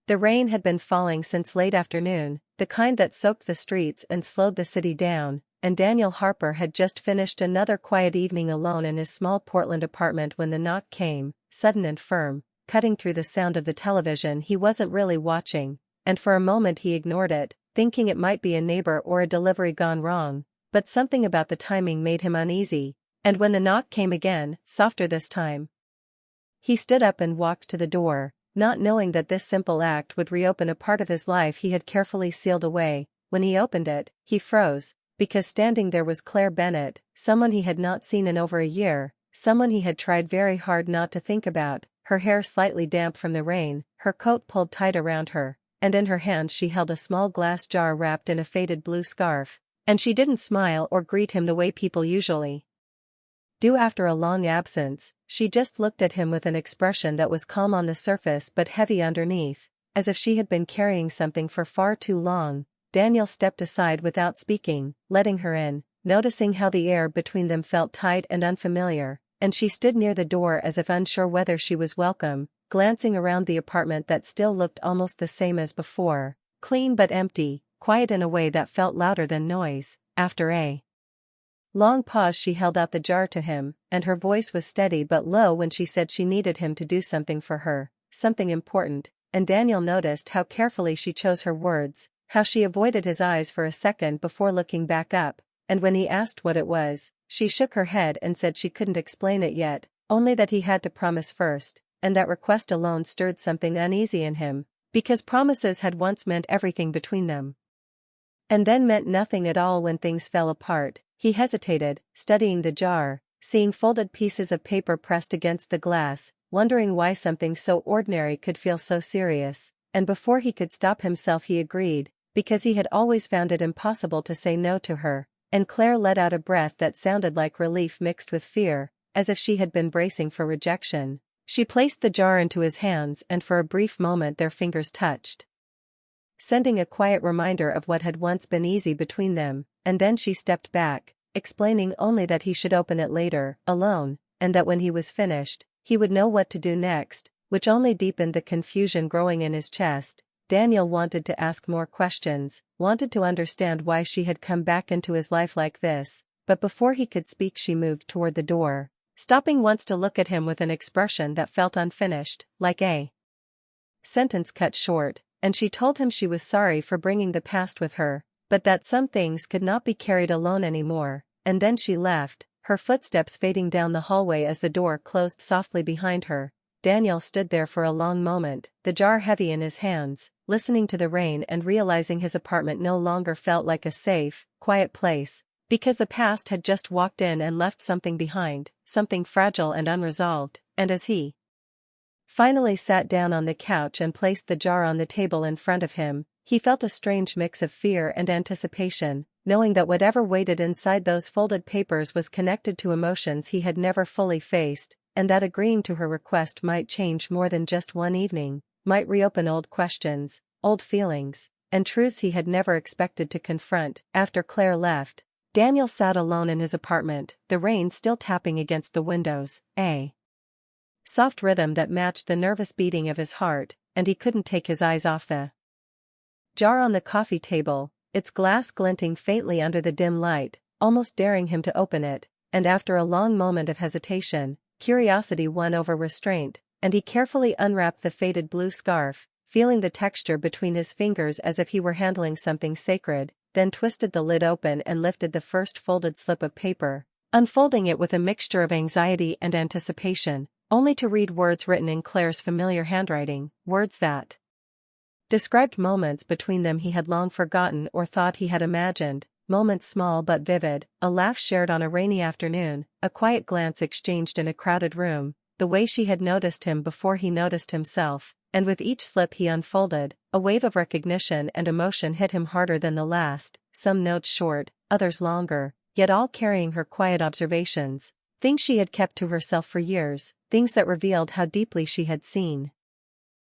The rain had been falling since late afternoon, the kind that soaked the streets and slowed the city down, and Daniel Harper had just finished another quiet evening alone in his small Portland apartment when the knock came, sudden and firm, cutting through the sound of the television he wasn't really watching, and for a moment he ignored it, thinking it might be a neighbor or a delivery gone wrong, but something about the timing made him uneasy, and when the knock came again, softer this time, he stood up and walked to the door, not knowing that this simple act would reopen a part of his life he had carefully sealed away. When he opened it, he froze, because standing there was Claire Bennett, someone he had not seen in over a year, someone he had tried very hard not to think about, her hair slightly damp from the rain, her coat pulled tight around her, and in her hands she held a small glass jar wrapped in a faded blue scarf, and she didn't smile or greet him the way people usually do after a long absence. She just looked at him with an expression that was calm on the surface but heavy underneath, as if she had been carrying something for far too long. Daniel stepped aside without speaking, letting her in, noticing how the air between them felt tight and unfamiliar, and she stood near the door as if unsure whether she was welcome, glancing around the apartment that still looked almost the same as before, clean but empty, quiet in a way that felt louder than noise. After a long pause she held out the jar to him, and her voice was steady but low when she said she needed him to do something for her, something important, and Daniel noticed how carefully she chose her words, how she avoided his eyes for a second before looking back up, and when he asked what it was, she shook her head and said she couldn't explain it yet, only that he had to promise first, and that request alone stirred something uneasy in him, because promises had once meant everything between them, and then meant nothing at all when things fell apart. He hesitated, studying the jar, seeing folded pieces of paper pressed against the glass, wondering why something so ordinary could feel so serious, and before he could stop himself he agreed, because he had always found it impossible to say no to her, and Claire let out a breath that sounded like relief mixed with fear, as if she had been bracing for rejection. She placed the jar into his hands and for a brief moment their fingers touched, sending a quiet reminder of what had once been easy between them, and then she stepped back, explaining only that he should open it later, alone, and that when he was finished, he would know what to do next, which only deepened the confusion growing in his chest. Daniel wanted to ask more questions, wanted to understand why she had come back into his life like this, but before he could speak she moved toward the door, stopping once to look at him with an expression that felt unfinished, like a sentence cut short, and she told him she was sorry for bringing the past with her, but that some things could not be carried alone anymore, and then she left, her footsteps fading down the hallway as the door closed softly behind her. Daniel stood there for a long moment, the jar heavy in his hands, listening to the rain and realizing his apartment no longer felt like a safe, quiet place, because the past had just walked in and left something behind, something fragile and unresolved, and as he finally sat down on the couch and placed the jar on the table in front of him, he felt a strange mix of fear and anticipation, knowing that whatever waited inside those folded papers was connected to emotions he had never fully faced, and that agreeing to her request might change more than just one evening, might reopen old questions, old feelings, and truths he had never expected to confront. After Claire left, Daniel sat alone in his apartment, the rain still tapping against the windows, a soft rhythm that matched the nervous beating of his heart, and he couldn't take his eyes off the jar on the coffee table, its glass glinting faintly under the dim light, almost daring him to open it, and after a long moment of hesitation, curiosity won over restraint, and he carefully unwrapped the faded blue scarf, feeling the texture between his fingers as if he were handling something sacred, then twisted the lid open and lifted the first folded slip of paper, unfolding it with a mixture of anxiety and anticipation, only to read words written in Claire's familiar handwriting, words that described moments between them he had long forgotten or thought he had imagined, moments small but vivid, a laugh shared on a rainy afternoon, a quiet glance exchanged in a crowded room, the way she had noticed him before he noticed himself, and with each slip he unfolded, a wave of recognition and emotion hit him harder than the last, some notes short, others longer, yet all carrying her quiet observations, things she had kept to herself for years, things that revealed how deeply she had seen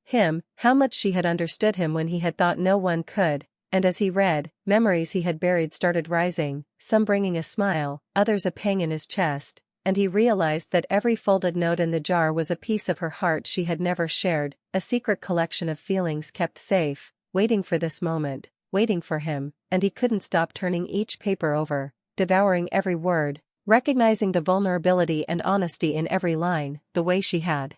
him, how much she had understood him when he had thought no one could, and as he read, memories he had buried started rising, some bringing a smile, others a pang in his chest, and he realized that every folded note in the jar was a piece of her heart she had never shared, a secret collection of feelings kept safe, waiting for this moment, waiting for him, and he couldn't stop turning each paper over, devouring every word, recognizing the vulnerability and honesty in every line, the way she had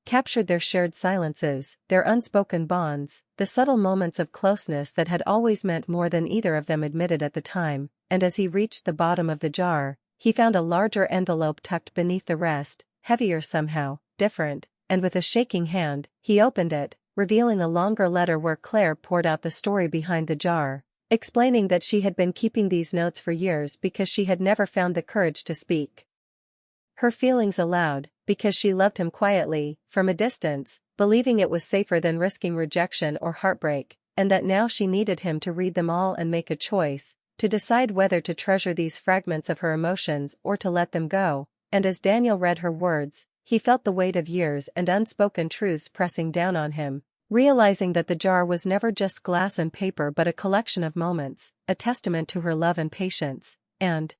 captured their shared silences, their unspoken bonds, the subtle moments of closeness that had always meant more than either of them admitted at the time, and as he reached the bottom of the jar, he found a larger envelope tucked beneath the rest, heavier somehow, different, and with a shaking hand, he opened it, revealing a longer letter where Claire poured out the story behind the jar, explaining that she had been keeping these notes for years because she had never found the courage to speak her feelings aloud, because she loved him quietly, from a distance, believing it was safer than risking rejection or heartbreak, and that now she needed him to read them all and make a choice, to decide whether to treasure these fragments of her emotions or to let them go. And as Daniel read her words, he felt the weight of years and unspoken truths pressing down on him, realizing that the jar was never just glass and paper but a collection of moments, a testament to her love and patience, and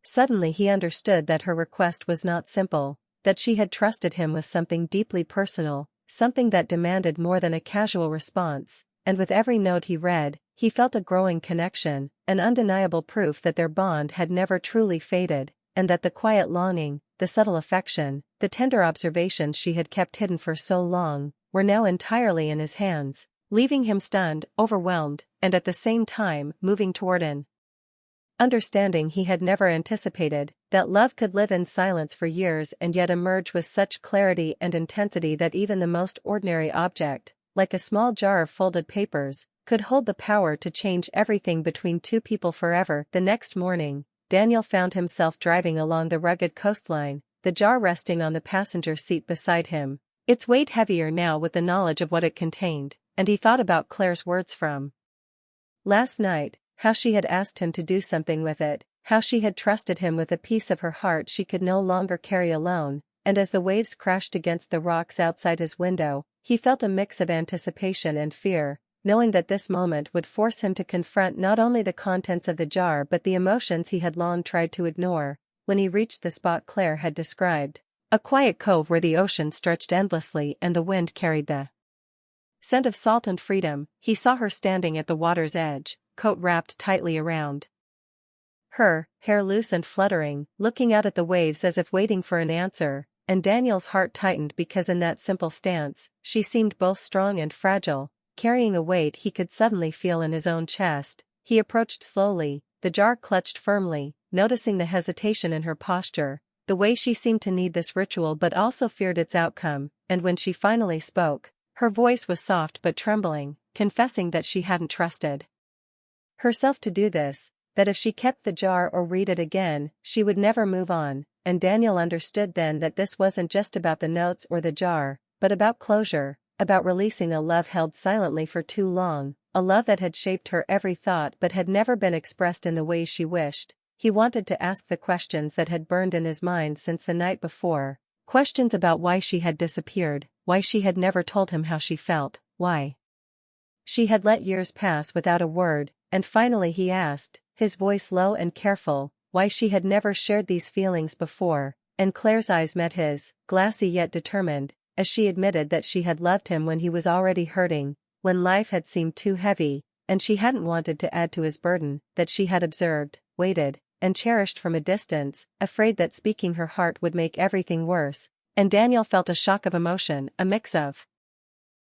suddenly he understood that her request was not simple, that she had trusted him with something deeply personal, something that demanded more than a casual response, and with every note he read, he felt a growing connection, an undeniable proof that their bond had never truly faded, and that the quiet longing, the subtle affection, the tender observations she had kept hidden for so long, were now entirely in his hands, leaving him stunned, overwhelmed, and at the same time moving toward an understanding he had never anticipated, that love could live in silence for years and yet emerge with such clarity and intensity that even the most ordinary object, like a small jar of folded papers, could hold the power to change everything between two people forever. The next morning, Daniel found himself driving along the rugged coastline, the jar resting on the passenger seat beside him, its weight heavier now with the knowledge of what it contained, and he thought about Claire's words from last night, how she had asked him to do something with it, how she had trusted him with a piece of her heart she could no longer carry alone, and as the waves crashed against the rocks outside his window, he felt a mix of anticipation and fear, knowing that this moment would force him to confront not only the contents of the jar but the emotions he had long tried to ignore. When he reached the spot Claire had described, a quiet cove where the ocean stretched endlessly and the wind carried the scent of salt and freedom, he saw her standing at the water's edge, coat wrapped tightly around her, hair loose and fluttering, looking out at the waves as if waiting for an answer, and Daniel's heart tightened because in that simple stance, she seemed both strong and fragile, carrying a weight he could suddenly feel in his own chest. He approached slowly, the jar clutched firmly, noticing the hesitation in her posture, the way she seemed to need this ritual but also feared its outcome, and when she finally spoke, her voice was soft but trembling, confessing that she hadn't trusted herself to do this, that if she kept the jar or read it again, she would never move on, and Daniel understood then that this wasn't just about the notes or the jar, but about closure, about releasing a love held silently for too long, a love that had shaped her every thought but had never been expressed in the ways she wished. He wanted to ask the questions that had burned in his mind since the night before, questions about why she had disappeared, why she had never told him how she felt, why she had let years pass without a word, and finally he asked, his voice low and careful, why she had never shared these feelings before, and Claire's eyes met his, glassy yet determined, as she admitted that she had loved him when he was already hurting, when life had seemed too heavy, and she hadn't wanted to add to his burden, that she had observed, waited, and cherished from a distance, afraid that speaking her heart would make everything worse, and Daniel felt a shock of emotion, a mix of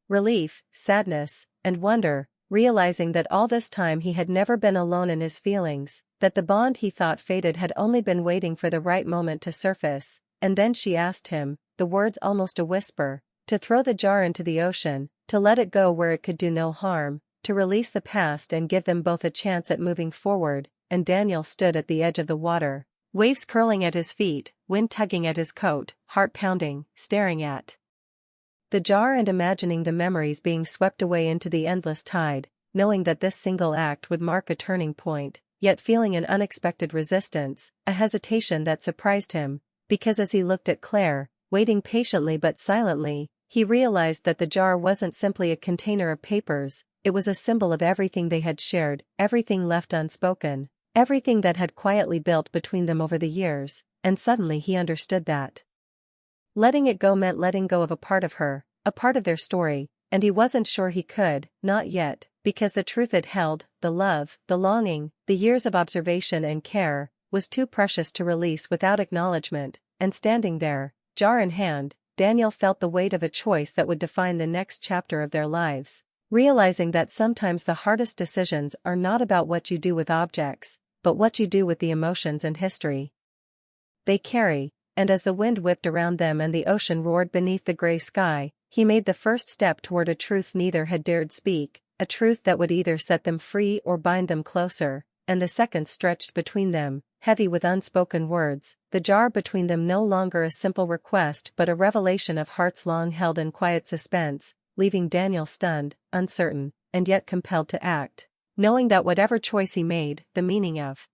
relief, sadness, and wonder, realizing that all this time he had never been alone in his feelings, that the bond he thought faded had only been waiting for the right moment to surface. And then she asked him, the words almost a whisper, to throw the jar into the ocean, to let it go where it could do no harm, to release the past and give them both a chance at moving forward. And Daniel stood at the edge of the water, waves curling at his feet, wind tugging at his coat, heart pounding, staring at the jar and imagining the memories being swept away into the endless tide, knowing that this single act would mark a turning point, yet feeling an unexpected resistance, a hesitation that surprised him, because as he looked at Claire, waiting patiently but silently, he realized that the jar wasn't simply a container of papers, it was a symbol of everything they had shared, everything left unspoken, everything that had quietly built between them over the years. and suddenly he understood that letting it go meant letting go of a part of her, a part of their story, and he wasn't sure he could, not yet, because the truth it held, the love, the longing, the years of observation and care, was too precious to release without acknowledgement, and standing there, jar in hand, Daniel felt the weight of a choice that would define the next chapter of their lives, realizing that sometimes the hardest decisions are not about what you do with objects, but what you do with the emotions and history they carry. And as the wind whipped around them and the ocean roared beneath the gray sky, he made the first step toward a truth neither had dared speak, a truth that would either set them free or bind them closer, and the seconds stretched between them, heavy with unspoken words, the jar between them no longer a simple request but a revelation of hearts long held in quiet suspense, leaving Daniel stunned, uncertain, and yet compelled to act, knowing that whatever choice he made, the meaning of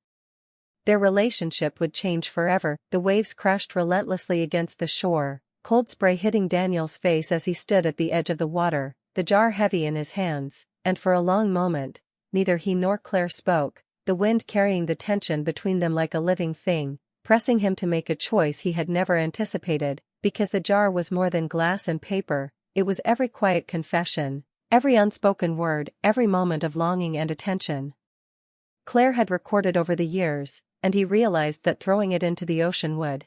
their relationship would change forever. The waves crashed relentlessly against the shore, cold spray hitting Daniel's face as he stood at the edge of the water, the jar heavy in his hands, and for a long moment, neither he nor Claire spoke, the wind carrying the tension between them like a living thing, pressing him to make a choice he had never anticipated, because the jar was more than glass and paper, it was every quiet confession, every unspoken word, every moment of longing and attention Claire had recorded over the years, and he realized that throwing it into the ocean would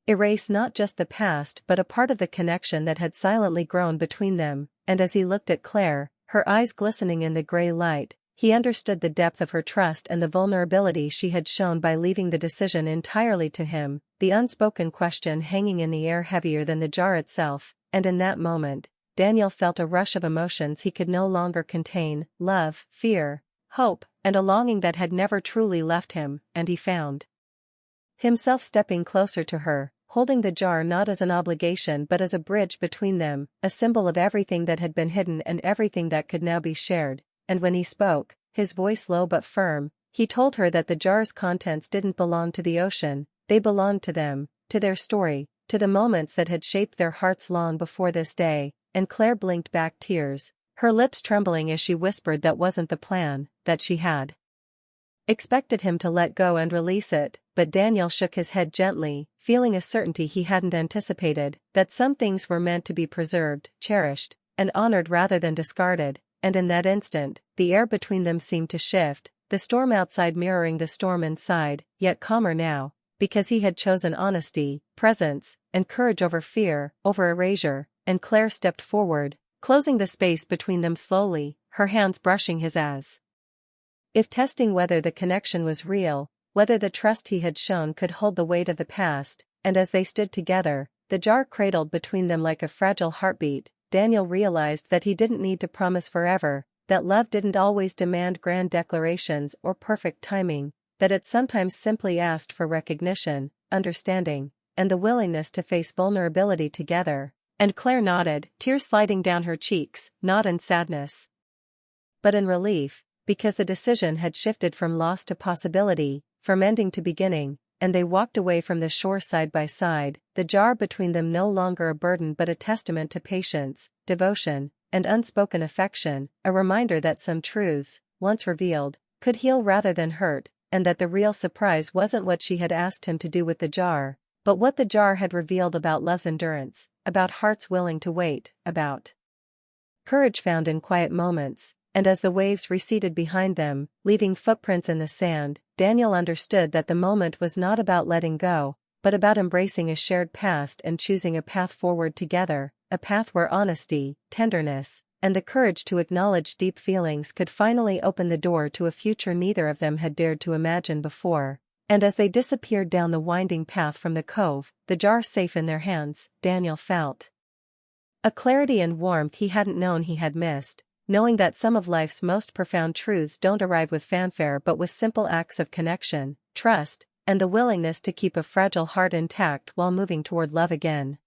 erase not just the past but a part of the connection that had silently grown between them, and as he looked at Claire, her eyes glistening in the gray light, he understood the depth of her trust and the vulnerability she had shown by leaving the decision entirely to him, the unspoken question hanging in the air heavier than the jar itself, and in that moment, Daniel felt a rush of emotions he could no longer contain, love, fear, hope, and a longing that had never truly left him, and he found himself stepping closer to her, holding the jar not as an obligation but as a bridge between them, a symbol of everything that had been hidden and everything that could now be shared, and when he spoke, his voice low but firm, he told her that the jar's contents didn't belong to the ocean, they belonged to them, to their story, to the moments that had shaped their hearts long before this day, and Claire blinked back tears, her lips trembling as she whispered that wasn't the plan, that she had expected him to let go and release it, but Daniel shook his head gently, feeling a certainty he hadn't anticipated, that some things were meant to be preserved, cherished, and honored rather than discarded, and in that instant, the air between them seemed to shift, the storm outside mirroring the storm inside, yet calmer now, because he had chosen honesty, presence, and courage over fear, over erasure, and Claire stepped forward, closing the space between them slowly, her hands brushing his as if testing whether the connection was real, whether the trust he had shown could hold the weight of the past, and as they stood together, the jar cradled between them like a fragile heartbeat, Daniel realized that he didn't need to promise forever, that love didn't always demand grand declarations or perfect timing, that it sometimes simply asked for recognition, understanding, and the willingness to face vulnerability together, and Claire nodded, tears sliding down her cheeks, not in sadness, but in relief, because the decision had shifted from loss to possibility, from ending to beginning, and they walked away from the shore side by side, the jar between them no longer a burden but a testament to patience, devotion, and unspoken affection, a reminder that some truths, once revealed, could heal rather than hurt, and that the real surprise wasn't what she had asked him to do with the jar, but what the jar had revealed about love's endurance, about hearts willing to wait, about courage found in quiet moments. And as the waves receded behind them, leaving footprints in the sand, Daniel understood that the moment was not about letting go, but about embracing a shared past and choosing a path forward together, a path where honesty, tenderness, and the courage to acknowledge deep feelings could finally open the door to a future neither of them had dared to imagine before. And as they disappeared down the winding path from the cove, the jar safe in their hands, Daniel felt a clarity and warmth he hadn't known he had missed, knowing that some of life's most profound truths don't arrive with fanfare but with simple acts of connection, trust, and the willingness to keep a fragile heart intact while moving toward love again.